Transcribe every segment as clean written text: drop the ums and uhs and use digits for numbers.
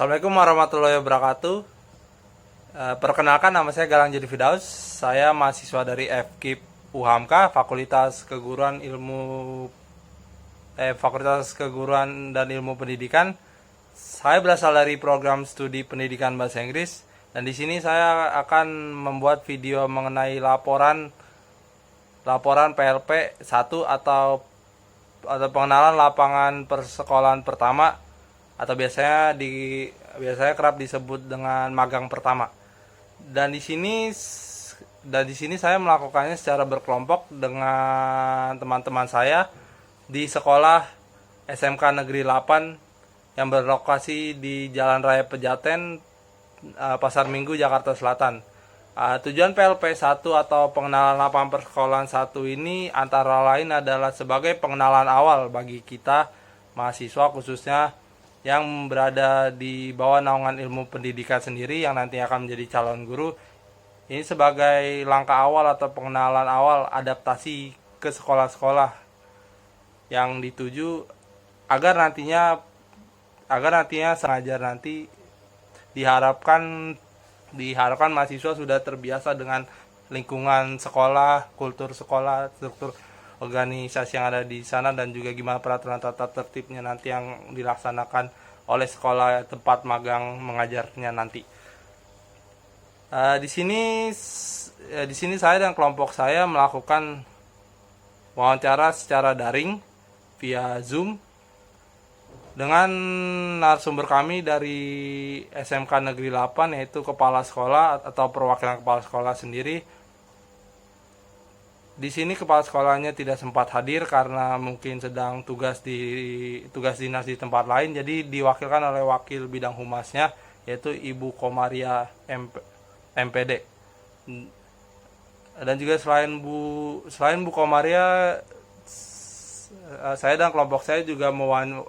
Assalamualaikum warahmatullahi wabarakatuh. Perkenalkan, nama saya Galang Jadi Firdaus. Saya mahasiswa dari FKIP UHAMKA, Fakultas Keguruan dan Ilmu Pendidikan. Saya berasal dari program studi pendidikan bahasa Inggris, dan di sini saya akan membuat video mengenai laporan PLP 1 atau pengenalan lapangan persekolahan pertama, atau biasanya kerap disebut dengan magang pertama. Dan di sini saya melakukannya secara berkelompok dengan teman-teman saya di sekolah SMK Negeri 8 yang berlokasi di Jalan Raya Pejaten, Pasar Minggu, Jakarta Selatan. Tujuan PLP 1 atau pengenalan lapangan persekolahan 1 ini antara lain adalah sebagai pengenalan awal bagi kita mahasiswa, khususnya yang berada di bawah naungan ilmu pendidikan sendiri yang nanti akan menjadi calon guru. Ini sebagai langkah awal atau pengenalan awal adaptasi ke sekolah-sekolah yang dituju, agar nantinya sengaja nanti diharapkan mahasiswa sudah terbiasa dengan lingkungan sekolah, kultur sekolah, struktur organisasi yang ada di sana, dan juga gimana peraturan tata tertibnya nanti yang dilaksanakan oleh sekolah tempat magang mengajarnya nanti. Di sini saya dan kelompok saya melakukan wawancara secara daring via Zoom dengan narasumber kami dari SMK Negeri 8, yaitu kepala sekolah atau perwakilan kepala sekolah sendiri. Di sini kepala sekolahnya tidak sempat hadir karena mungkin sedang tugas dinas di tempat lain, jadi diwakilkan oleh wakil bidang humasnya, yaitu Ibu Komaria MPD. Dan juga selain Bu Komaria, saya dan kelompok saya juga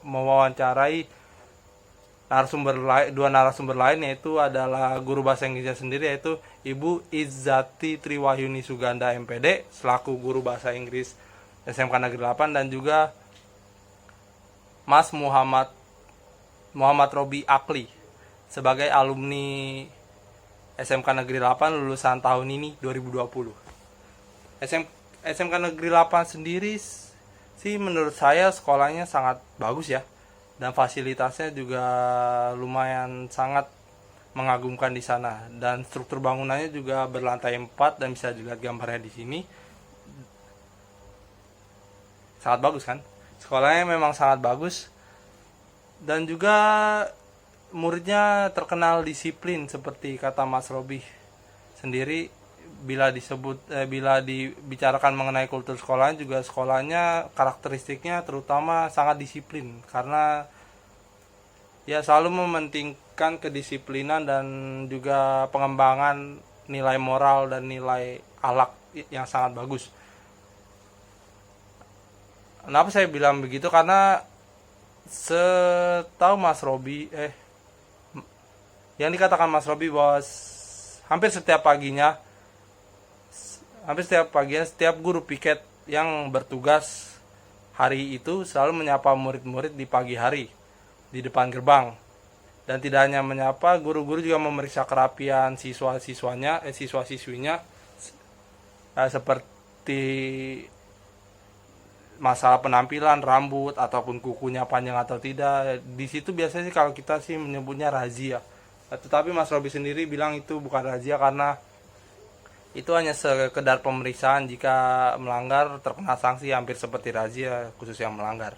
mewawancarai dua narasumber lain, yaitu adalah guru bahasa Inggrisnya sendiri, yaitu Ibu Izzati Triwahyuni Suganda MPD selaku guru bahasa Inggris SMK Negeri 8, dan juga Mas Muhammad Robi Akli sebagai alumni SMK Negeri 8 lulusan tahun ini 2020. SMK Negeri 8 sendiri sih menurut saya sekolahnya sangat bagus ya, dan fasilitasnya juga lumayan sangat mengagumkan di sana, dan struktur bangunannya juga berlantai 4, dan bisa dilihat gambarnya di sini. Sangat bagus kan? Sekolahnya memang sangat bagus, dan juga muridnya terkenal disiplin seperti kata Mas Robi sendiri. Bila dibicarakan mengenai kultur sekolah, juga sekolahnya karakteristiknya terutama sangat disiplin, karena ya selalu mementingkan kedisiplinan dan juga pengembangan nilai moral dan nilai akhlak yang sangat bagus. Kenapa saya bilang begitu? Karena setahu Mas Robi, yang dikatakan Mas Robi bahwa hampir setiap paginya setiap guru piket yang bertugas hari itu selalu menyapa murid-murid di pagi hari di depan gerbang. Dan tidak hanya menyapa, guru-guru juga memeriksa kerapian siswa-siswinya seperti masalah penampilan, rambut ataupun kukunya panjang atau tidak. Di situ biasanya sih kalau kita sih menyebutnya razia. Tetapi Mas Robi sendiri bilang itu bukan razia, karena itu hanya sekedar pemeriksaan. Jika melanggar terkena sanksi hampir seperti razia, khusus yang melanggar.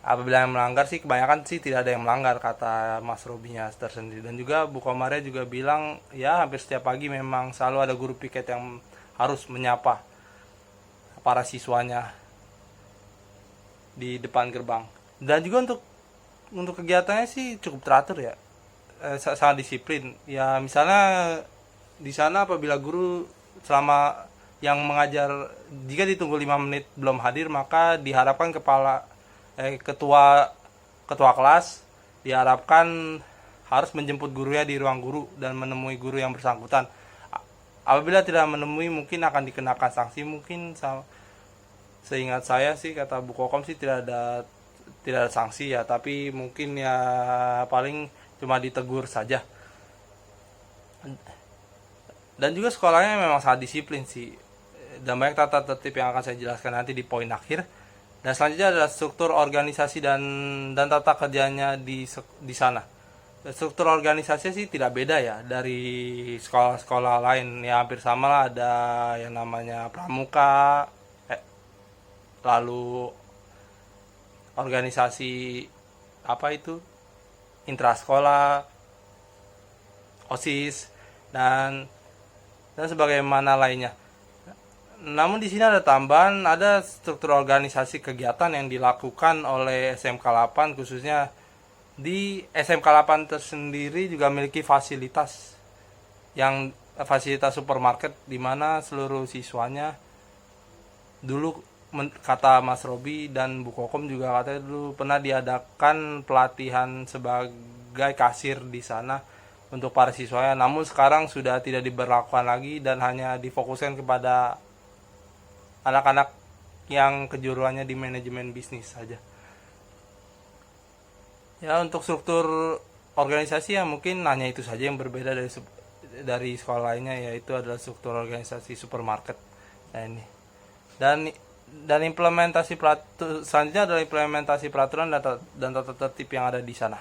Apabila yang melanggar sih kebanyakan sih tidak ada yang melanggar, kata Mas Robinya tersendiri. Dan juga Bu Komaria juga bilang ya hampir setiap pagi memang selalu ada guru piket yang harus menyapa para siswanya di depan gerbang. Dan juga untuk kegiatannya sih cukup teratur ya, sangat disiplin. Ya misalnya di sana apabila guru selama yang mengajar, jika ditunggu 5 menit belum hadir, maka diharapkan ketua kelas diharapkan harus menjemput gurunya di ruang guru dan menemui guru yang bersangkutan. Apabila tidak menemui, mungkin akan dikenakan sanksi. Mungkin seingat saya sih, kata Bu Kokom sih tidak ada sanksi ya, tapi mungkin ya paling cuma ditegur saja. Dan juga sekolahnya memang sangat disiplin sih, dan banyak tata tertib yang akan saya jelaskan nanti di poin akhir. Dan selanjutnya adalah struktur organisasi dan tata kerjanya di sana. Struktur organisasi sih tidak beda ya dari sekolah-sekolah lain, ya hampir sama lah. Ada yang namanya pramuka, lalu organisasi apa itu, intrasekolah, OSIS, dan sebagaimana lainnya. Namun di sini ada tambahan, ada struktur organisasi kegiatan yang dilakukan oleh SMK 8, khususnya di SMK 8 tersendiri juga memiliki fasilitas supermarket, di mana seluruh siswanya dulu, kata Mas Robi dan Bu Kokom juga katanya dulu pernah diadakan pelatihan sebagai kasir di sana untuk para siswanya. Namun sekarang sudah tidak diberlakukan lagi dan hanya difokuskan kepada anak-anak yang kejuruannya di manajemen bisnis saja. Ya, untuk struktur organisasi ya mungkin hanya itu saja yang berbeda dari sekolah lainnya, yaitu adalah struktur organisasi supermarket. Nah ini. Dan implementasi selanjutnya adalah implementasi peraturan dan tata tertib yang ada di sana.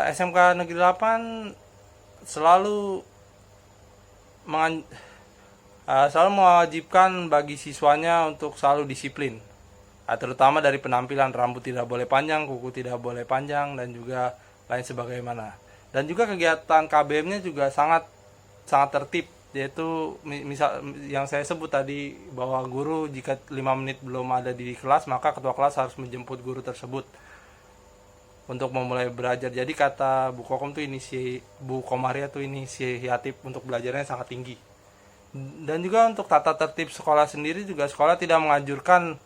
SMK Negeri 8 selalu mewajibkan bagi siswanya untuk selalu disiplin, terutama dari penampilan. Rambut tidak boleh panjang, kuku tidak boleh panjang, dan juga lain sebagaimana. Dan juga kegiatan KBM-nya juga sangat tertib, yaitu misal yang saya sebut tadi, bahwa guru jika 5 menit belum ada di kelas, maka ketua kelas harus menjemput guru tersebut untuk memulai belajar. Jadi kata Bu Kokom tuh Bu Komaria tuh inisiatif untuk belajarnya sangat tinggi. Dan juga untuk tata tertib sekolah sendiri juga, sekolah tidak menganjurkan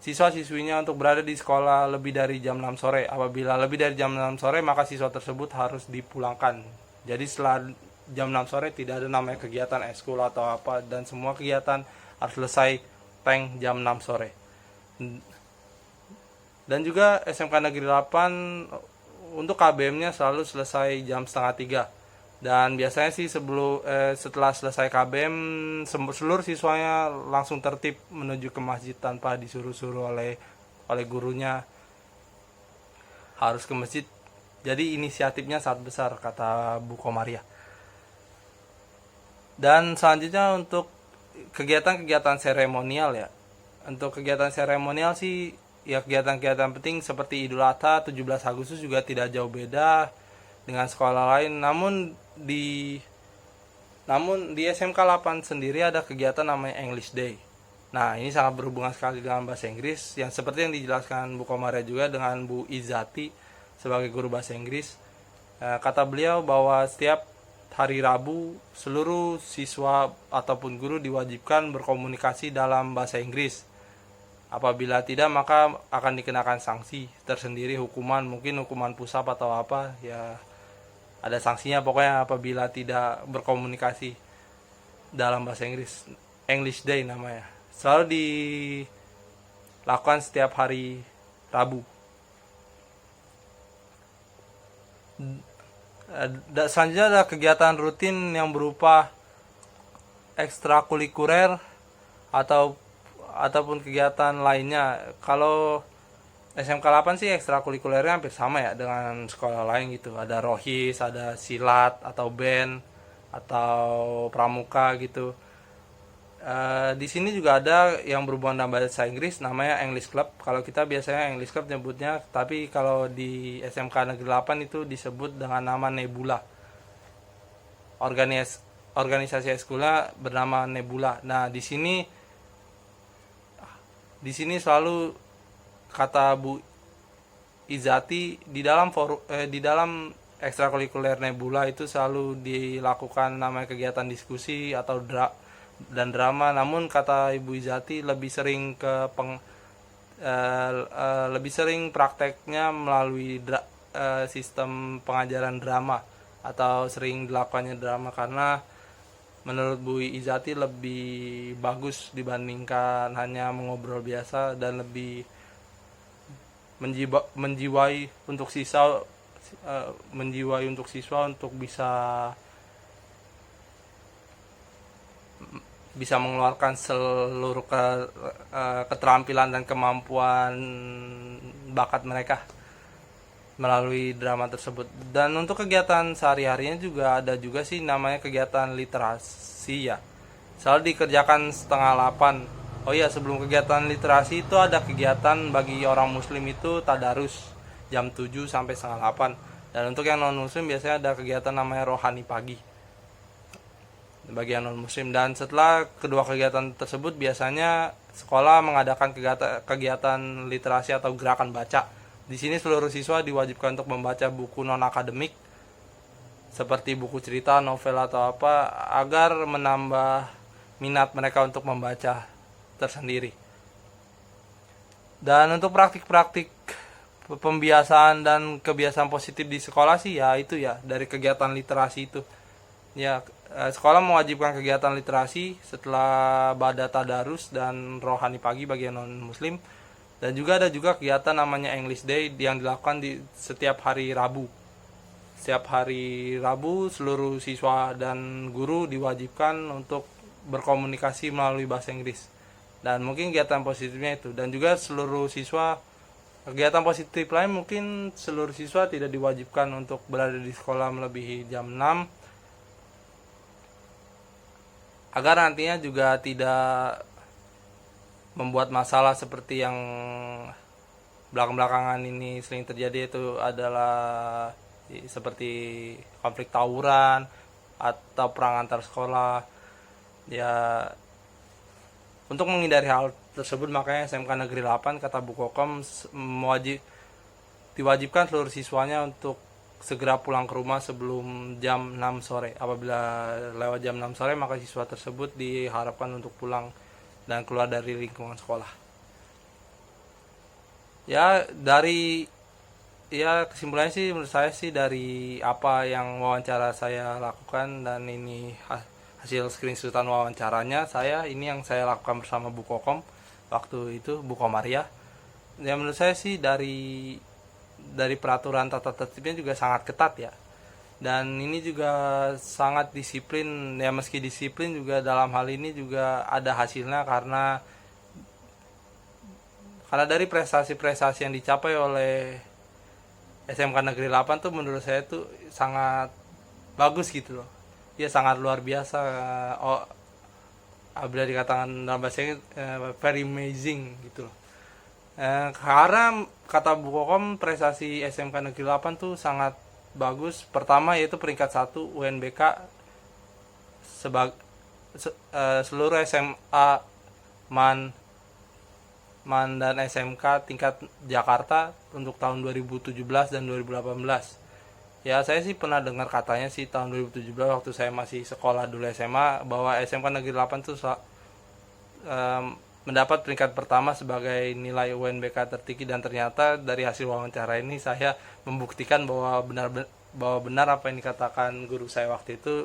siswa-siswinya untuk berada di sekolah lebih dari jam 6 sore. Apabila lebih dari jam 6 sore, maka siswa tersebut harus dipulangkan. Jadi setelah jam 6 sore tidak ada namanya kegiatan eskul atau apa, dan semua kegiatan harus selesai tank jam 6 sore. Dan juga SMK Negeri 8 untuk KBM-nya selalu selesai jam setengah 3. Dan biasanya sih setelah selesai KBM, seluruh siswanya langsung tertib menuju ke masjid tanpa disuruh-suruh oleh gurunya harus ke masjid. Jadi inisiatifnya sangat besar, kata Bu Komaria. Dan selanjutnya untuk kegiatan-kegiatan seremonial ya. Untuk kegiatan seremonial sih ya, kegiatan-kegiatan penting seperti Idul Adha, 17 Agustus juga tidak jauh beda dengan sekolah lain. Namun di SMK 8 sendiri ada kegiatan namanya English Day. Nah, ini sangat berhubungan sekali dengan bahasa Inggris, yang seperti yang dijelaskan Bu Komaria juga dengan Bu Izati sebagai guru bahasa Inggris. Kata beliau bahwa setiap hari Rabu seluruh siswa ataupun guru diwajibkan berkomunikasi dalam bahasa Inggris. Apabila tidak, maka akan dikenakan sanksi tersendiri, mungkin hukuman pusat atau apa ya, ada sanksinya pokoknya apabila tidak berkomunikasi dalam bahasa Inggris. English Day namanya, selalu dilakukan setiap hari Rabu. Selanjutnya ada kegiatan rutin yang berupa ekstrakurikuler ataupun kegiatan lainnya. Kalau SMK 8 sih ekstrakurikulernya hampir sama ya dengan sekolah lain gitu. Ada rohis, ada silat atau band atau pramuka gitu. Di sini juga ada yang berhubungan dengan bahasa Inggris, namanya English Club. Kalau kita biasanya English Club nyebutnya, tapi kalau di SMK Negeri 8 itu disebut dengan nama Nebula. Organisasi eskulnya bernama Nebula. Nah, di sini selalu kata Bu Izati, di dalam ekstrakurikuler Nebula itu selalu dilakukan namanya kegiatan diskusi atau dan drama. Namun kata Ibu Izati lebih sering prakteknya melalui sistem pengajaran drama, atau sering dilakukannya drama, karena menurut Bu Izati lebih bagus dibandingkan hanya mengobrol biasa, dan menjiwai untuk siswa untuk bisa mengeluarkan seluruh keterampilan dan kemampuan bakat mereka melalui drama tersebut. Dan untuk kegiatan sehari-harinya juga ada juga sih namanya kegiatan literasi ya. Selalu dikerjakan setengah 8. Oh iya, sebelum kegiatan literasi itu ada kegiatan bagi orang muslim itu tadarus jam 7 sampai setengah 8. Dan untuk yang non muslim biasanya ada kegiatan namanya rohani pagi bagi yang non muslim. Dan setelah kedua kegiatan tersebut biasanya sekolah mengadakan kegiatan literasi atau gerakan baca. Di sini seluruh siswa diwajibkan untuk membaca buku non akademik seperti buku cerita, novel atau apa agar menambah minat mereka untuk membaca tersendiri. Dan untuk praktik-praktik pembiasaan dan kebiasaan positif di sekolah sih ya itu ya dari kegiatan literasi itu. Ya, sekolah mewajibkan kegiatan literasi setelah bada tadarus dan rohani pagi bagi non muslim. Dan juga ada kegiatan namanya English Day yang dilakukan di setiap hari Rabu. Setiap hari Rabu seluruh siswa dan guru diwajibkan untuk berkomunikasi melalui bahasa Inggris. Dan mungkin kegiatan positifnya itu. Dan juga seluruh siswa, kegiatan positif lain mungkin seluruh siswa tidak diwajibkan untuk berada di sekolah melebihi jam 6. Agar nantinya juga tidak membuat masalah seperti yang belakang-belakangan ini sering terjadi, itu adalah seperti konflik tawuran atau perang antar sekolah ya. Untuk menghindari hal tersebut makanya SMK Negeri 8 kata Bu Kokom diwajibkan seluruh siswanya untuk segera pulang ke rumah sebelum jam 6 sore. Apabila lewat jam 6 sore maka siswa tersebut diharapkan untuk pulang dan keluar dari lingkungan sekolah. Ya, kesimpulannya sih menurut saya sih dari apa yang wawancara saya lakukan, dan ini hasil screenshotan wawancaranya ini yang saya lakukan bersama Bu Kokom waktu itu, Bu Komaria. Ya menurut saya sih dari peraturan tata tertibnya juga sangat ketat ya. Dan ini juga sangat disiplin ya, meski disiplin juga dalam hal ini juga ada hasilnya karena dari prestasi-prestasi yang dicapai oleh SMK Negeri 8 tuh menurut saya tuh sangat bagus gitu loh. Ya sangat luar biasa. Bila dikatakan dalam bahasa Inggris very amazing gitu loh. Karena kata Bu Kokom prestasi SMK Negeri 8 tuh sangat bagus. Pertama yaitu peringkat 1 UNBK seluruh SMA MAN dan SMK tingkat Jakarta untuk tahun 2017 dan 2018. Ya saya sih pernah dengar katanya sih tahun 2017 waktu saya masih sekolah dulu SMA bahwa SMK Negeri 8 tuh mendapat peringkat pertama sebagai nilai UNBK tertinggi. Dan ternyata dari hasil wawancara ini saya membuktikan bahwa benar apa yang dikatakan guru saya waktu itu.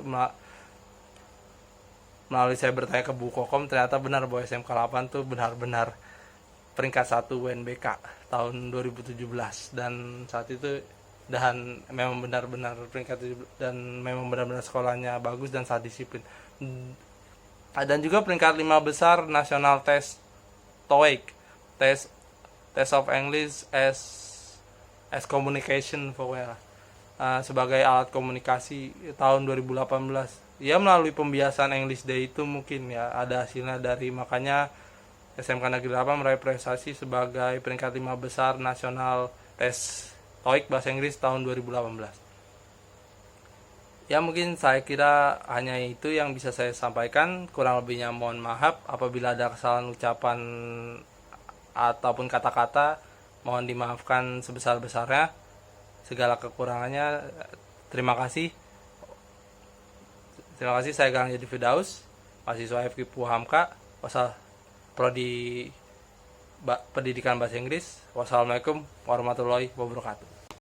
Melalui saya bertanya ke Bu Kokom, ternyata benar bahwa SMK 8 tuh benar-benar peringkat 1 UNBK tahun 2017. Dan saat itu dan memang benar-benar peringkat 17, dan memang benar-benar sekolahnya bagus dan sangat disiplin. Dan juga peringkat 5 besar nasional tes TOEIC, test of English as communication pokoknya, sebagai alat komunikasi tahun 2018. Ya melalui pembiasaan English Day itu mungkin ya ada hasilnya dari, makanya SMK Negeri 8 meraih prestasi sebagai peringkat 5 besar nasional tes TOEIC bahasa Inggris tahun 2018. Ya mungkin saya kira hanya itu yang bisa saya sampaikan. Kurang lebihnya mohon maaf apabila ada kesalahan ucapan ataupun kata-kata, mohon dimaafkan sebesar-besarnya. Segala kekurangannya terima kasih. Saya Gang Jadi Firdaus, mahasiswa FK Puhamka, Prodi Pendidikan Bahasa Inggris. Wassalamualaikum warahmatullahi wabarakatuh.